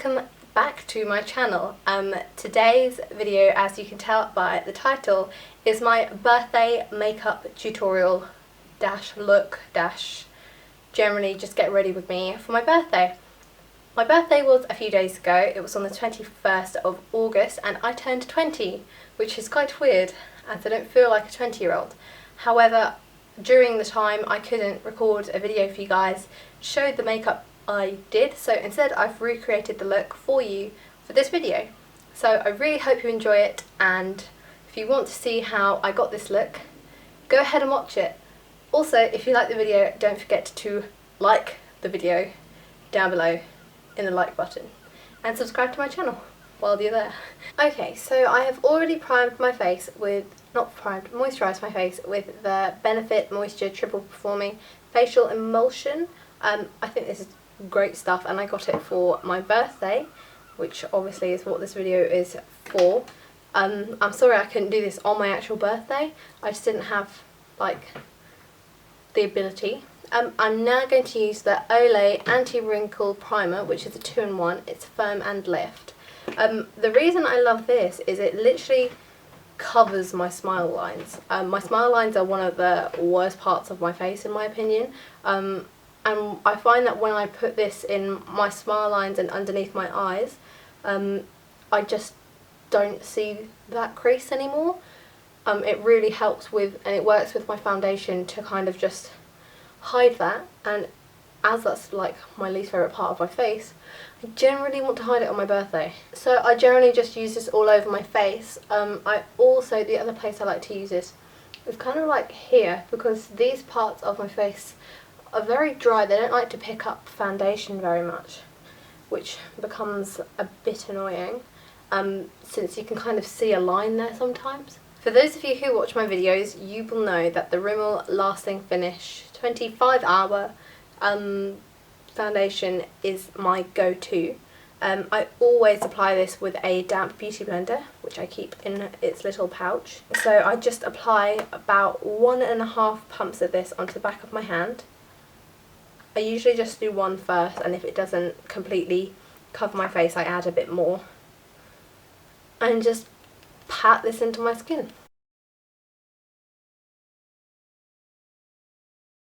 welcome back to my channel. Today's video, as you can tell by the title, is my birthday makeup tutorial dash look dash generally just get ready with me for my birthday. My birthday was a few days ago. It was on the 21st of August and I turned 20, which is quite weird as I don't feel like a 20-year-old. However, during the time I couldn't record a video for you guys, showed the makeup I did, so instead I've recreated the look for you for this video. So I really hope you enjoy it, and if you want to see how I got this look, go ahead and watch it. Also, if you like the video, don't forget to like the video down below in the like button and subscribe to my channel while you're there. Okay, so I have already primed my face with, moisturised my face with the Benefit Moisture Triple Performing Facial Emulsion. I think this is great stuff and I got it for my birthday, which obviously is what this video is for. I'm sorry I couldn't do this on my actual birthday. I just didn't have like the ability. I'm now going to use the Olay Anti-Wrinkle Primer, which is a 2-in-1. It's firm and lift. The reason I love this is it literally covers my smile lines. My smile lines are one of the worst parts of my face in my opinion. And I find that when I put this in my smile lines and underneath my eyes, I just don't see that crease anymore. It really helps with, and it works with my foundation to kind of just hide that, and as that's like my least favourite part of my face, I generally want to hide it on my birthday. So I generally just use this all over my face. I also, the other place I like to use this is kind of like here, because these parts of my face are very dry. They don't like to pick up foundation very much, which becomes a bit annoying since you can kind of see a line there sometimes. For those of you who watch my videos, you will know that the Rimmel Lasting Finish 25-hour foundation is my go-to. I always apply this with a damp beauty blender, which I keep in its little pouch. So I just apply about 1.5 pumps of this onto the back of my hand. I usually just do one first, and if it doesn't completely cover my face, I add a bit more. And just pat this into my skin.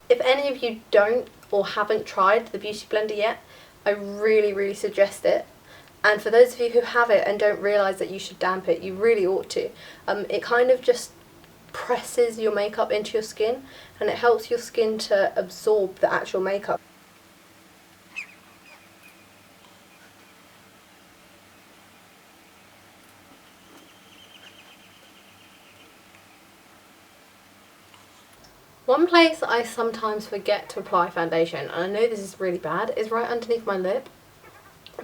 If any of you don't or haven't tried the beauty blender yet, I really suggest it. And for those of you who have it and don't realise that you should damp it, you really ought to. It kind of just presses your makeup into your skin, and it helps your skin to absorb the actual makeup. One place I sometimes forget to apply foundation, and I know this is really bad, is right underneath my lip.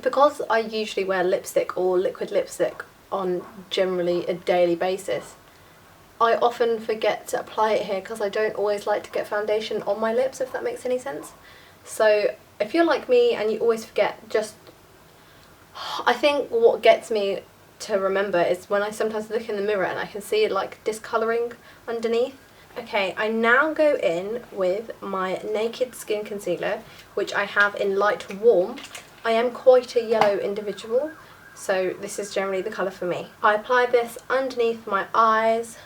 Because I usually wear lipstick or liquid lipstick on generally a daily basis, I often forget to apply it here because I don't always like to get foundation on my lips, if that makes any sense. So if you're like me and you always forget, I think what gets me to remember is when I sometimes look in the mirror and I can see it like discolouring underneath. Okay, I now go in with my Naked Skin Concealer, which I have in light warm. I am quite a yellow individual, so this is generally the colour for me. I apply this underneath my eyes,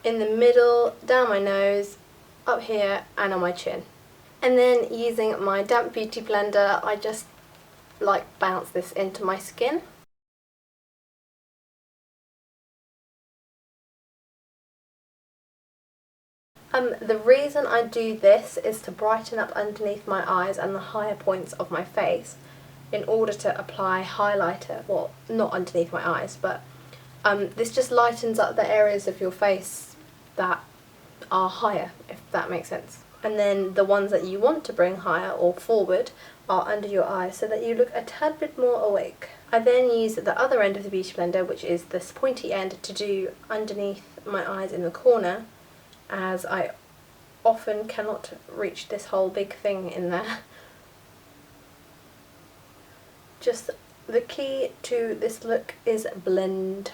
in the middle, down my nose, up here and on my chin. And then using my damp beauty blender, I just like bounce this into my skin. The reason I do this is to brighten up underneath my eyes and the higher points of my face in order to apply highlighter. Well, not underneath my eyes, but this just lightens up the areas of your face that are higher, if that makes sense. And then the ones that you want to bring higher or forward are under your eyes so that you look a tad bit more awake. I then use the other end of the beauty blender, which is this pointy end, to do underneath my eyes in the corner, as I often cannot reach this whole big thing in there. Just the key to this look is blend.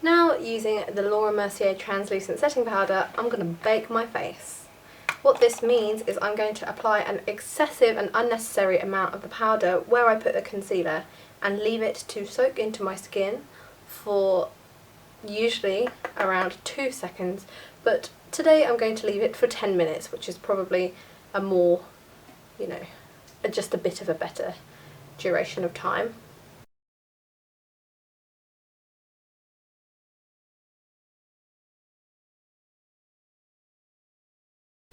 Now, using the Mercier translucent setting powder, I'm going to bake my face. What this means is I'm going to apply an excessive and unnecessary amount of the powder where I put the concealer and leave it to soak into my skin for usually around 2 seconds, but today I'm going to leave it for 10 minutes, which is probably a more, you know, just a bit of a better duration of time.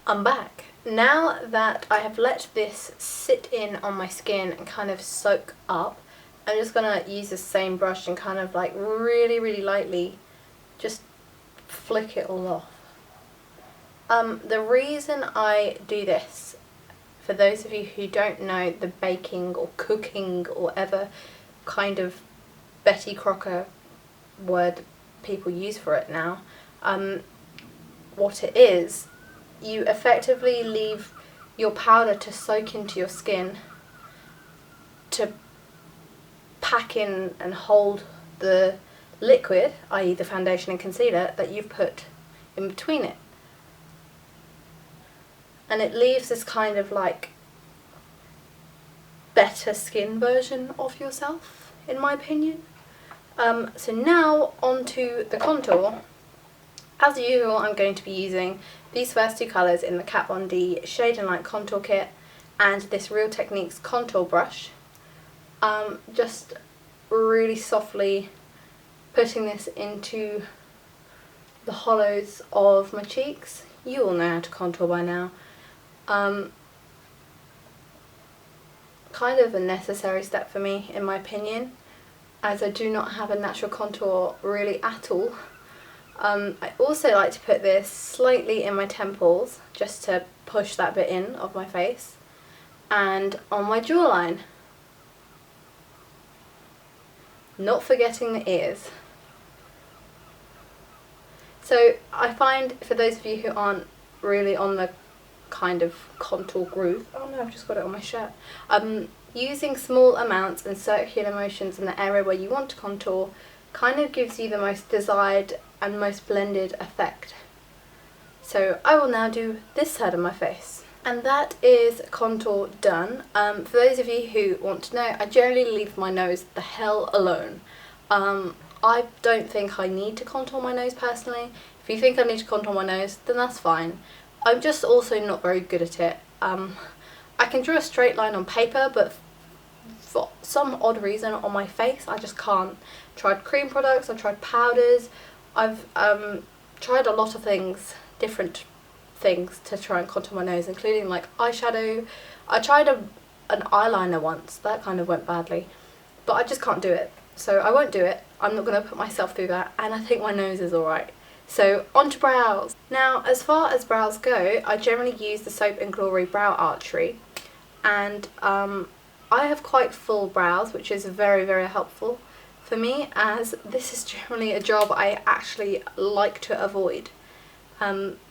I'm back. Now that I have let this sit in on my skin and kind of soak up, I'm just going to use the same brush and kind of like really lightly just flick it all off. The reason I do this, for those of you who don't know the baking or cooking or whatever kind of Betty Crocker word people use for it now, what it is, you effectively leave your powder to soak into your skin to pack in and hold the liquid, i.e. the foundation and concealer, that you've put in between it. And it leaves this kind of like better skin version of yourself, in my opinion. So now onto the contour. As usual, I'm going to be using these first two colours in the Kat Von D Shade and Light Contour Kit and this Real Techniques contour brush. Just really softly putting this into the hollows of my cheeks. You all know how to contour by now. Kind of a necessary step for me, in my opinion, as I do not have a natural contour really at all. I also like to put this slightly in my temples, just to push that bit in of my face, and on my jawline. Not forgetting the ears. So I find, for those of you who aren't really on the kind of contour groove, oh no, I've just got it on my shirt, using small amounts and circular motions in the area where you want to contour kind of gives you the most desired and most blended effect. So I will now do this side of my face. And that is contour done. For those of you who want to know, I generally leave my nose the hell alone. I don't think I need to contour my nose personally. If you think I need to contour my nose, then that's fine. I'm just also not very good at it. I can draw a straight line on paper, but for some odd reason on my face I just can't. Tried cream products, I've tried powders, I've tried a lot of things, different things to try and contour my nose, including like eyeshadow. I tried an eyeliner once, that kind of went badly, but I just can't do it, so I won't do it. I'm not going to put myself through that, and I think my nose is alright. So onto brows. Now, as far as brows go, I generally use the Soap and Glory Brow Archery, and I have quite full brows, which is very helpful for me, as this is generally a job I actually like to avoid.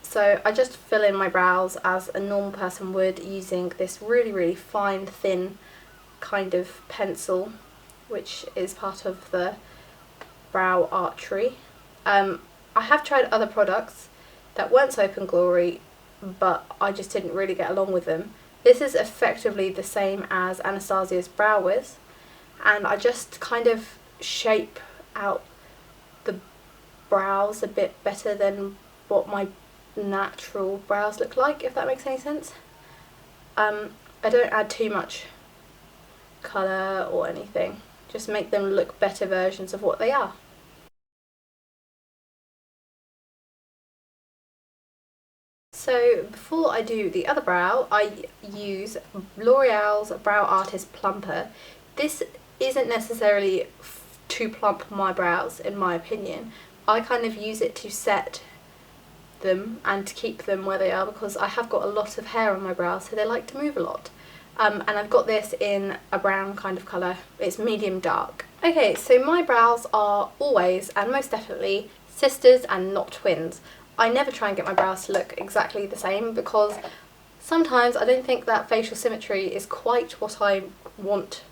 So I just fill in my brows as a normal person would, using this really fine, thin kind of pencil, which is part of the Brow Archery. I have tried other products that weren't Soap and Glory, but I just didn't really get along with them. This is effectively the same as Anastasia's Brow Wiz, and I just kind of shape out the brows a bit better than what my natural brows look like, if that makes any sense. I don't add too much colour or anything, just make them look better versions of what they are. So before I do the other brow, I use L'Oreal's Brow Artist Plumper. This isn't necessarily to plump my brows, in my opinion. I kind of use it to set them and to keep them where they are, because I have got a lot of hair on my brows, so they like to move a lot. And I've got this in a brown kind of colour. It's medium dark. Okay, so my brows are always and most definitely sisters and not twins. I never try and get my brows to look exactly the same, because sometimes I don't think that facial symmetry is quite what I want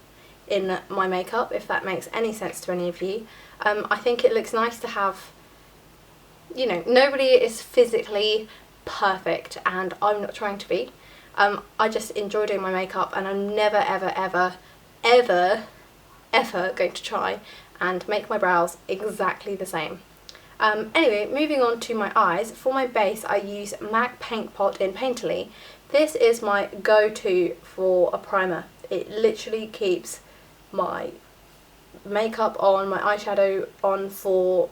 in my makeup, if that makes any sense to any of you. I think it looks nice to have, you know, nobody is physically perfect, and I'm not trying to be. I just enjoy doing my makeup, and I'm never ever ever ever ever going to try and make my brows exactly the same. Anyway, moving on to my eyes. For my base I use MAC Paint Pot in Painterly. This is my go-to for a primer. It literally keeps my makeup on, my eyeshadow on for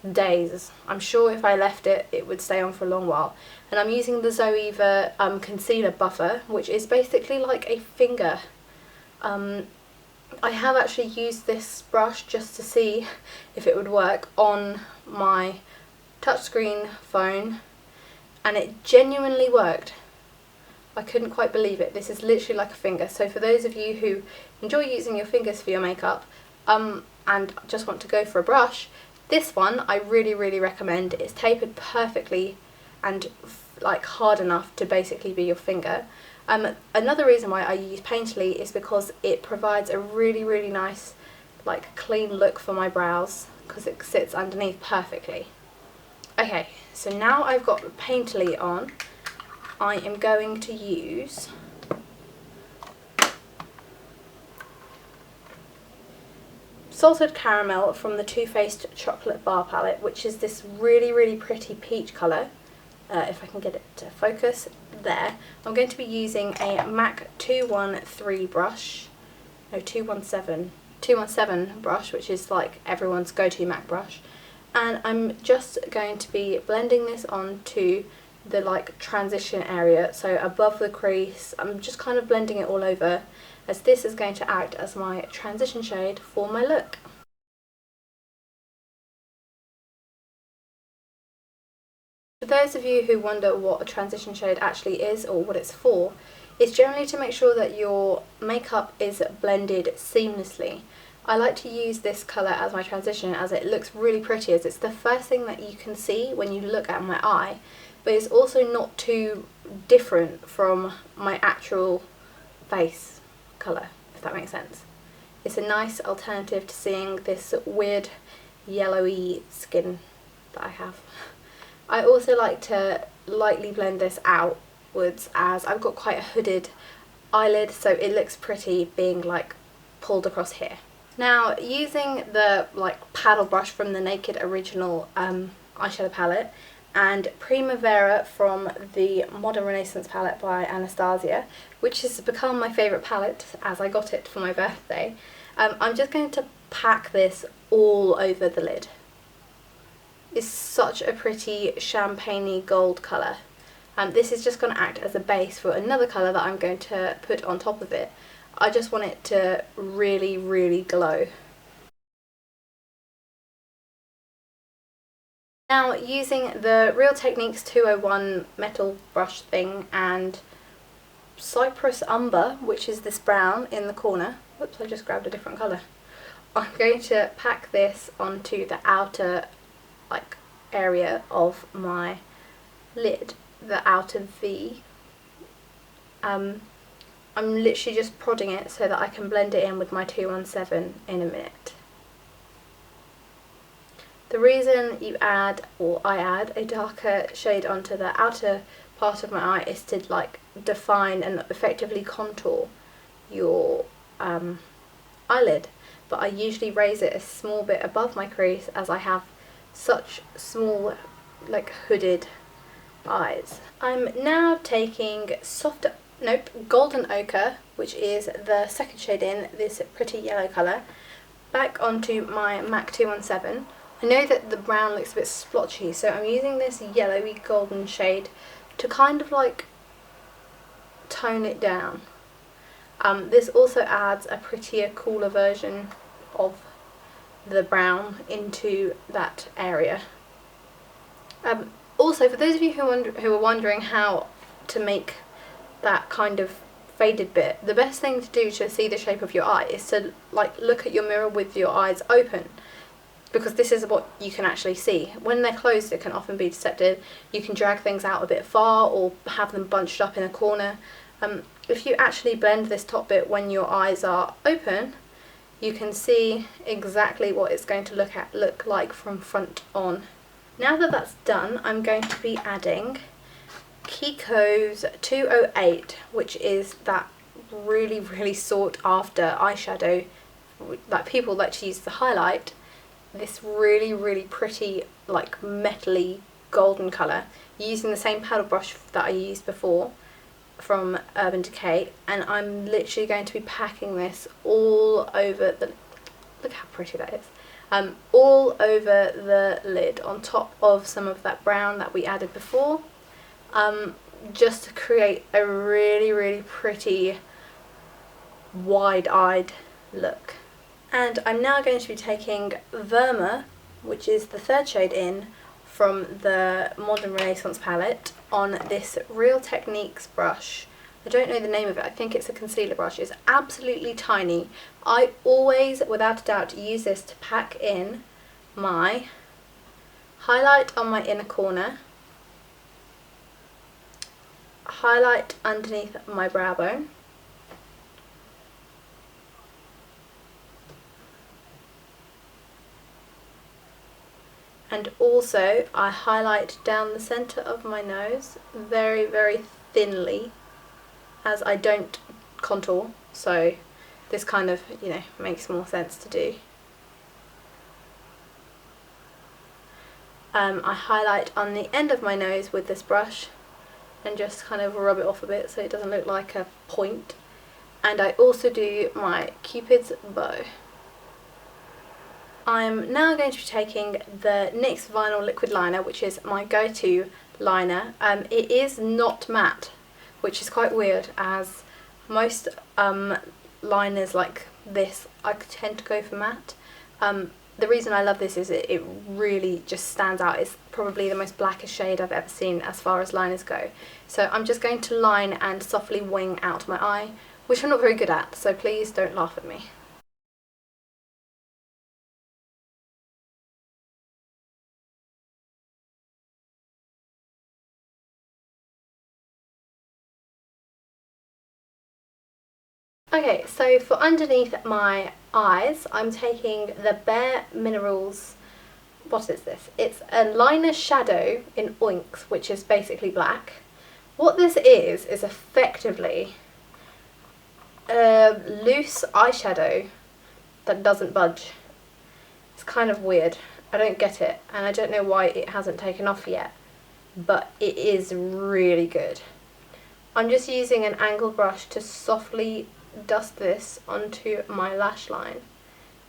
days. I'm sure if I left it, it would stay on for a long while. And I'm using the Zoeva Concealer Buffer, which is basically like a finger. I have actually used this brush just to see if it would work on my touchscreen phone, and it genuinely worked. I couldn't quite believe it. This is literally like a finger. So for those of you who enjoy using your fingers for your makeup and just want to go for a brush, this one I really recommend. It's tapered perfectly and like hard enough to basically be your finger. Another reason why I use Painterly is because it provides a really nice like clean look for my brows, because it sits underneath perfectly. Okay, so now I've got Painterly on, I am going to use Salted Caramel from the Too Faced Chocolate Bar Palette, which is this really pretty peach colour. If I can get it to focus, there. I'm going to be using a MAC 217 brush, no 217 brush, which is like everyone's go-to MAC brush. And I'm just going to be blending this onto the like transition area, so above the crease. I'm just kind of blending it all over, as this is going to act as my transition shade for my look. For those of you who wonder what a transition shade actually is or what it's for, it's generally to make sure that your makeup is blended seamlessly. I like to use this colour as my transition, as it looks really pretty, as it's the first thing that you can see when you look at my eye, but it's also not too different from my actual face colour, if that makes sense. It's a nice alternative to seeing this weird yellowy skin that I have. I also like to lightly blend this outwards, as I've got quite a hooded eyelid, so it looks pretty being like pulled across here. Now, using the like paddle brush from the Naked Original eyeshadow palette and Primavera from the Modern Renaissance palette by Anastasia, which has become my favourite palette as I got it for my birthday, I'm just going to pack this all over the lid. It's such a pretty champagne-y gold colour. This is just going to act as a base for another colour that I'm going to put on top of it. I just want it to really glow. Now, using the Real Techniques 201 metal brush thing and Cyprus Umbra, which is this brown in the corner. Whoops, I just grabbed a different colour. I'm going to pack this onto the outer like area of my lid, the outer V. I'm literally just prodding it so that I can blend it in with my 217 in a minute. The reason you add, or I add, a darker shade onto the outer part of my eye is to like define and effectively contour your eyelid, but I usually raise it a small bit above my crease as I have such small like hooded eyes. I'm now taking Golden Ochre, which is the second shade in this pretty yellow colour, back onto my MAC 217. I know that the brown looks a bit splotchy, so I'm using this yellowy golden shade to kind of like tone it down. This also adds a prettier, cooler version of the brown into that area. Also, for those of you who are wondering how to make that kind of faded bit, the best thing to do to see the shape of your eye is to like look at your mirror with your eyes open, because this is what you can actually see. When they're closed, it can often be deceptive. You can drag things out a bit far or have them bunched up in a corner. If you actually blend this top bit when your eyes are open, you can see exactly what it's going to look like from front on. Now that that's done, I'm going to be adding Kiko's 208, which is that really sought after eyeshadow, like people like to use the highlight. This really pretty, like metally golden colour, using the same paddle brush that I used before from Urban Decay, and I'm literally going to be packing this all over the, look how pretty that is, all over the lid on top of some of that brown that we added before, just to create a really pretty wide-eyed look. And I'm now going to be taking Vermeer, which is the third shade in from the Modern Renaissance palette, on this Real Techniques brush. I don't know the name of it, I think it's a concealer brush. It's absolutely tiny. I always, without a doubt, use this to pack in my highlight on my inner corner, highlight underneath my brow bone, and also I highlight down the centre of my nose very thinly, as I don't contour, so this kind of, you know, makes more sense to do. I highlight on the end of my nose with this brush and just kind of rub it off a bit so it doesn't look like a point. And I also do my Cupid's bow. I'm now going to be taking the NYX Vinyl Liquid Liner, which is my go-to liner. It is not matte, which is quite weird, as most liners like this I tend to go for matte. The reason I love this is it really just stands out. It's probably the most blackest shade I've ever seen as far as liners go. So I'm just going to line and softly wing out my eye, which I'm not very good at, so please don't laugh at me. Okay, so for underneath my eyes, I'm taking the bareMinerals, what is this? It's a liner shadow in Onyx, which is basically black. What this is effectively a loose eyeshadow that doesn't budge. It's kind of weird. I don't get it, and I don't know why it hasn't taken off yet, but it is really good. I'm just using an angle brush to softly dust this onto my lash line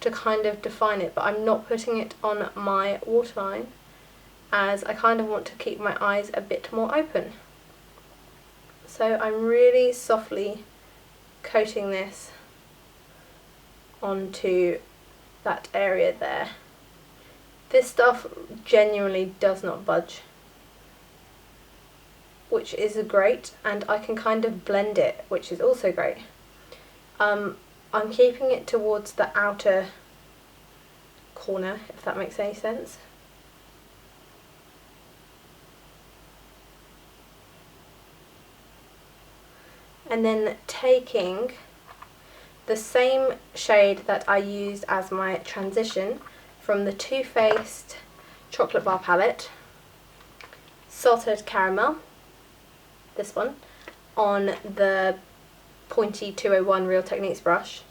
to kind of define it, but I'm not putting it on my waterline, as I kind of want to keep my eyes a bit more open. So I'm really softly coating this onto that area there. This stuff genuinely does not budge, which is great, and I can kind of blend it, which is also great. I'm keeping it towards the outer corner, if that makes any sense. And then taking the same shade that I used as my transition from the Too Faced Chocolate Bar palette, Salted Caramel, this one, on the pointy 201 Real Techniques brush.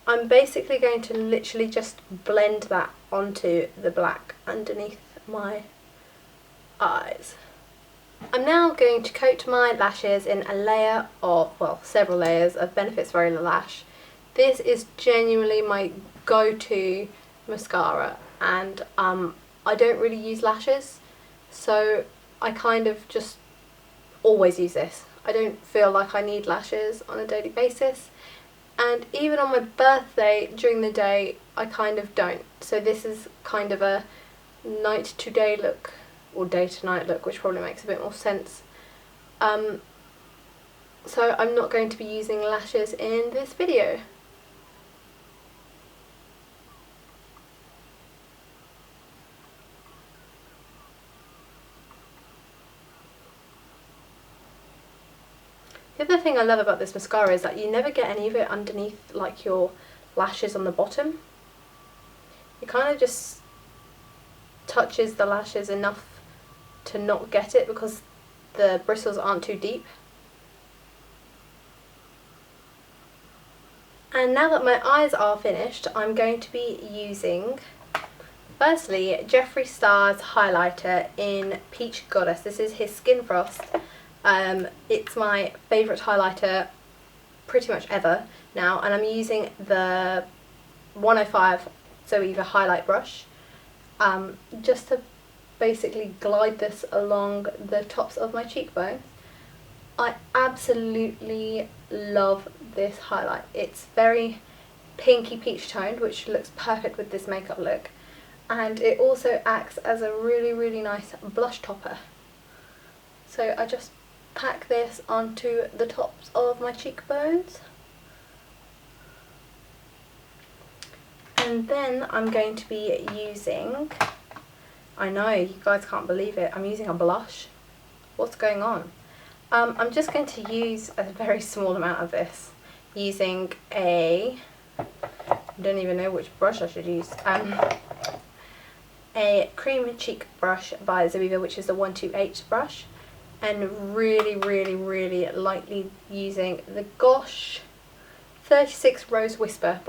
I'm basically going to literally just blend that onto the black underneath my eyes. I'm now going to coat my lashes in a layer of, well, several layers of Benefit's Very Lash. This is genuinely my go-to mascara, and I don't really use lashes, so I kind of just always use this. I don't feel like I need lashes on a daily basis, and even on my birthday during the day I kind of don't. So this is kind of a night to day look, or day to night look, which probably makes a bit more sense. So I'm not going to be using lashes in this video. The other thing I love about this mascara is that you never get any of it underneath like your lashes on the bottom. It kind of just touches the lashes enough to not get it, because the bristles aren't too deep. And now that my eyes are finished, I'm going to be using, firstly, Jeffree Star's highlighter in Peach Goddess. This is his Skin Frost. It's my favourite highlighter pretty much ever now, and I'm using the 105 Zoeva highlight brush just to basically glide this along the tops of my cheekbones. I absolutely love this highlight. It's very pinky peach toned, which looks perfect with this makeup look, and it also acts as a really nice blush topper. So I just pack this onto the tops of my cheekbones, and then I'm going to be using, I know you guys can't believe it, I'm using a blush. What's going on? I'm just going to use a very small amount of this, using I don't even know which brush I should use, a cream cheek brush by Zoeva, which is the 128 brush, and really lightly using the Gosh 36 Rose Whisper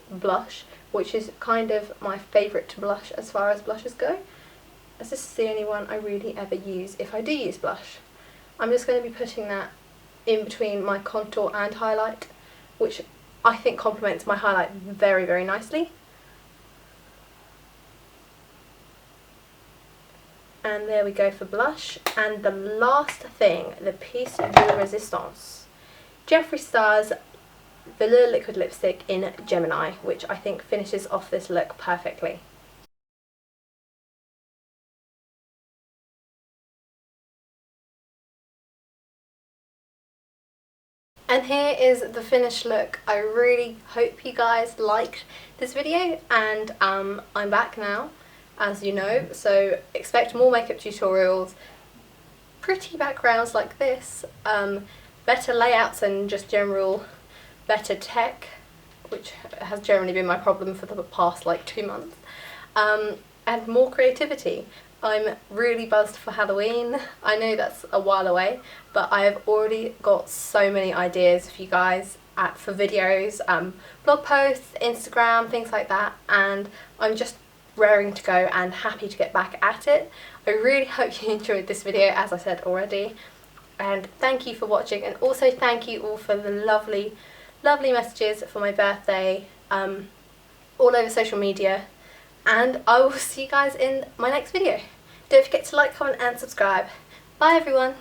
blush, which is kind of my favourite blush as far as blushes go, as this is the only one I really ever use if I do use blush. I'm just going to be putting that in between my contour and highlight, which I think complements my highlight very nicely. And there we go for blush. And the last thing, the piece de resistance, Jeffree Star's Velour liquid lipstick in Gemini, which I think finishes off this look perfectly. And here is the finished look. I really hope you guys liked this video, and I'm back now, as you know, so expect more makeup tutorials, pretty backgrounds like this, better layouts and just general better tech, which has generally been my problem for the past like 2 months, and more creativity. I'm really buzzed for Halloween. I know that's a while away, but I have already got so many ideas for you guys for videos, blog posts, Instagram, things like that, and I'm just raring to go and happy to get back at it. I really hope you enjoyed this video, as I said already, and thank you for watching, and also thank you all for the lovely messages for my birthday all over social media. And I will see you guys in my next video. Don't forget to like, comment and subscribe. Bye everyone.